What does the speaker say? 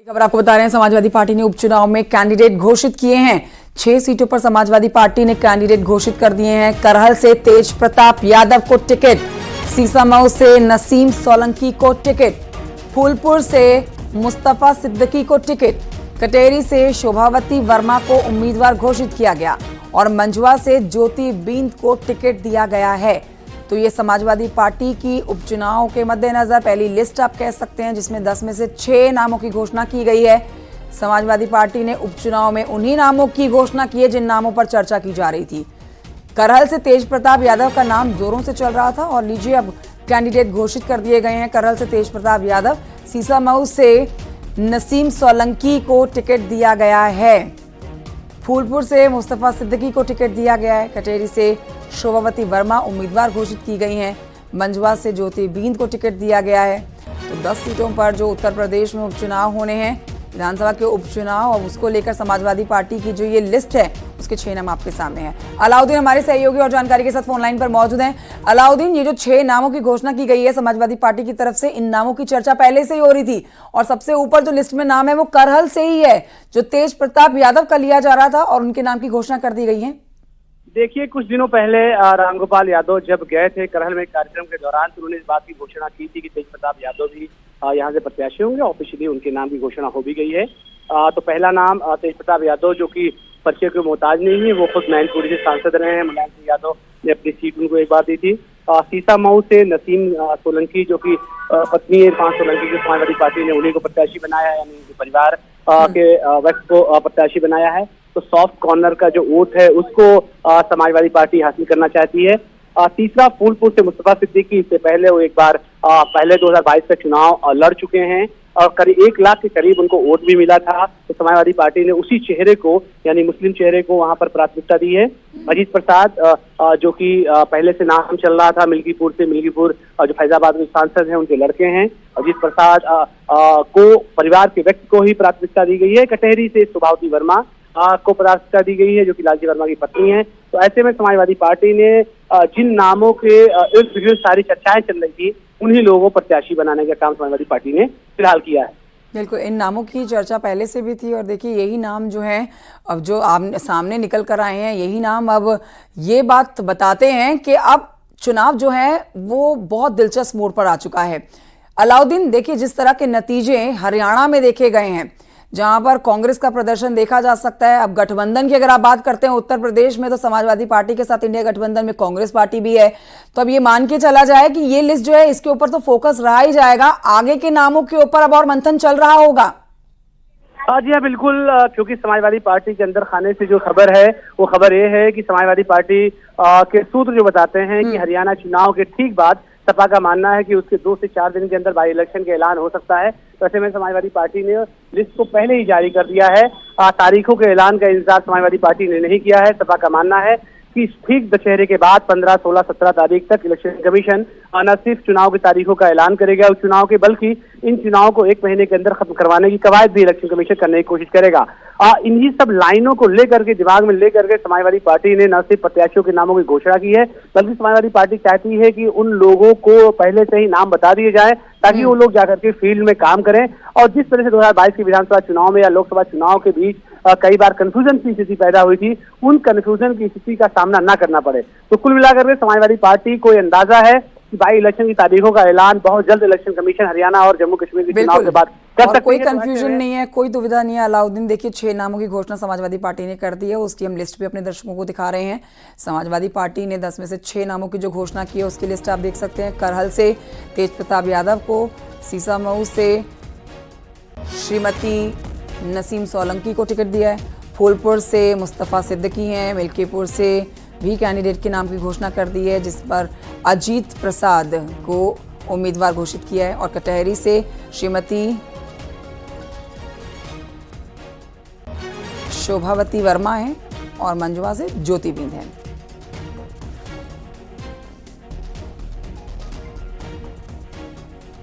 खबर आपको बता रहे हैं, समाजवादी पार्टी ने उपचुनाव में कैंडिडेट घोषित किए हैं। 6 सीटों पर समाजवादी पार्टी ने कैंडिडेट घोषित कर दिए हैं। करहल से तेज प्रताप यादव को टिकट, सीसामऊ से नसीम सोलंकी को टिकट, फूलपुर से मुस्तफा सिद्दीकी को टिकट, कटेरी से शोभावती वर्मा को उम्मीदवार घोषित किया गया और मंझवा से ज्योति बिंद को टिकट दिया गया है। तो ये समाजवादी पार्टी की उपचुनाव के मद्देनजर पहली लिस्ट आप कह सकते हैं, जिसमें 10 में से 6 नामों की घोषणा की गई है। समाजवादी पार्टी ने उपचुनाव में उन्हीं नामों की घोषणा की है जिन नामों पर चर्चा की जा रही थी। करहल से तेज प्रताप यादव का नाम जोरों से चल रहा था और लीजिए अब कैंडिडेट घोषित कर दिए गए हैं। करहल से तेज प्रताप यादव, सीसामऊ से नसीम सोलंकी को टिकट दिया गया है, फूलपुर से मुस्तफा सिद्दीकी को टिकट दिया गया है, कटेरी से शोभावती वर्मा उम्मीदवार घोषित की गई हैं, मंझवा से ज्योति बिंद को टिकट दिया गया है। तो 10 सीटों पर जो उत्तर प्रदेश में उपचुनाव होने हैं, विधानसभा के उपचुनाव, और उसको लेकर समाजवादी पार्टी की जो ये लिस्ट है उसके 6 नाम आपके सामने हैं। अलाउद्दीन हमारे सहयोगी और जानकारी के साथ फोन लाइन पर मौजूद हैं। अलाउद्दीन, ये जो 6 नामों की घोषणा की गई है समाजवादी पार्टी की तरफ से, इन नामों की चर्चा पहले से ही हो रही थी और सबसे ऊपर जो लिस्ट में नाम है वो करहल से ही है, जो तेज प्रताप यादव का लिया जा रहा था और उनके नाम की घोषणा कर दी गई है। देखिए, कुछ दिनों पहले रामगोपाल यादव जब गए थे करहल में कार्यक्रम के दौरान, तो उन्होंने इस बात की घोषणा की थी कि तेज प्रताप यादव भी यहाँ से प्रत्याशी होंगे। ऑफिशियली उनके नाम की घोषणा हो भी गई है। तो पहला नाम तेज प्रताप यादव, जो कि परिचय के मोहताज नहीं है, वो खुद मैनपुरी से सांसद रहे हैं। मुलायम सिंह यादव ने अपनी सीट उनको एक बार दी थी। सीसामऊ से नसीम सोलंकी, जो कि पत्नी इरफान सोलंकी की समाजवादी पार्टी ने उन्हीं को प्रत्याशी बनाया है, यानी परिवार के व्यक्ति को प्रत्याशी बनाया है। तो सॉफ्ट कॉर्नर का जो वोट है उसको समाजवादी पार्टी हासिल करना चाहती है। तीसरा, फूलपुर से मुस्तफा सिद्दीकी, इससे पहले वो एक बार पहले 2022 का चुनाव लड़ चुके हैं और करीब 1 लाख के करीब उनको वोट भी मिला था। तो समाजवादी पार्टी ने उसी चेहरे को, यानी मुस्लिम चेहरे को, वहां पर प्राथमिकता दी है। अजीत प्रसाद, जो कि पहले से नाम चल रहा था मिल्कीपुर से, मिल्कीपुर जो फैजाबाद में सांसद हैं, उनके लड़के हैं। अजीत प्रसाद को परिवार के व्यक्ति को ही प्राथमिकता दी गई है। कटेरी से शोभावती वर्मा को प्राथमिकता दी गई है, जो कि लालजी वर्मा की पत्नी है। तो ऐसे में समाजवादी पार्टी ने जिन नामों के इर्द गिर्द सारी चर्चाएं चल रही थी, उन्हीं लोगों को प्रत्याशी बनाने का काम समाजवादी पार्टी ने फिलहाल किया है। बिल्कुल, इन नामों की चर्चा पहले से भी थी और देखिए यही नाम जो है अब जो सामने निकल कर आए हैं, यही नाम अब ये बात बताते हैं कि अब चुनाव जो है वो बहुत दिलचस्प मोड़ पर आ चुका है। अलाउद्दीन, देखिए जिस तरह के नतीजे हरियाणा में देखे गए हैं, जहां पर कांग्रेस का प्रदर्शन देखा जा सकता है। अब गठबंधन की अगर आप बात करते हैं उत्तर प्रदेश में, तो समाजवादी पार्टी के साथ इंडिया गठबंधन में कांग्रेस पार्टी भी है। तो अब ये मान के चला जाए कि ये लिस्ट जो है इसके ऊपर तो फोकस रहा ही जाएगा, आगे के नामों के ऊपर अब और मंथन चल रहा होगा। जी हाँ, बिल्कुल, क्योंकि समाजवादी पार्टी के अंदर खाने से जो खबर है वो खबर ये है कि समाजवादी पार्टी के सूत्र जो बताते हैं कि हरियाणा चुनाव के ठीक बाद सपा का मानना है कि उसके 2 से 4 दिन के अंदर बाई इलेक्शन का ऐलान हो सकता है। तो ऐसे में समाजवादी पार्टी ने लिस्ट को पहले ही जारी कर दिया है। तारीखों के ऐलान का इंतजार समाजवादी पार्टी ने नहीं किया है। सपा का मानना है कि ठीक दशहरे के बाद 15, 16, 17 तारीख तक इलेक्शन कमीशन न सिर्फ चुनाव की तारीखों का ऐलान करेगा उस चुनाव के, बल्कि इन चुनाव को 1 महीने के अंदर खत्म करवाने की कवायद भी इलेक्शन कमीशन करने की कोशिश करेगा। इन्हीं सब लाइनों को लेकर के, दिमाग में लेकर के समाजवादी पार्टी ने न सिर्फ प्रत्याशियों के नामों की घोषणा की है, बल्कि समाजवादी पार्टी चाहती है कि उन लोगों को पहले से ही नाम बता दिए जाए ताकि वो लोग जाकर के फील्ड में काम करें। और जिस तरह से 2022 के विधानसभा चुनाव में या लोकसभा चुनाव के बीच कई बार कंफ्यूजन की स्थिति पैदा हुई थी, उन कंफ्यूजन की स्थिति का सामना न करना पड़े। तो कुल मिलाकर के समाजवादी पार्टी को यह अंदाजा है कि बाई इलेक्शन की तारीखों का ऐलान बहुत जल्द इलेक्शन कमीशन हरियाणा और जम्मू कश्मीर के चुनाव के बाद कर सकती है। कोई कंफ्यूजन नहीं है, कोई दुविधा नहीं है। अलाउद्दीन, देखिए 6 नामों की घोषणा समाजवादी पार्टी ने कर दी है, उसकी हम लिस्ट भी अपने दर्शकों को दिखा रहे हैं। समाजवादी पार्टी ने 10 में से 6 नामों की जो घोषणा की है उसकी लिस्ट आप देख सकते हैं। करहल से तेज प्रताप यादव को, सीसामऊ से श्रीमती नसीम सोलंकी को टिकट दिया है, फूलपुर से मुस्तफा सिद्दीकी हैं, मिल्कीपुर से भी कैंडिडेट के नाम की घोषणा कर दी है जिस पर अजीत प्रसाद को उम्मीदवार घोषित किया है, और कटहरी से श्रीमती शोभावती वर्मा है और मंझवा से ज्योति बिंद है।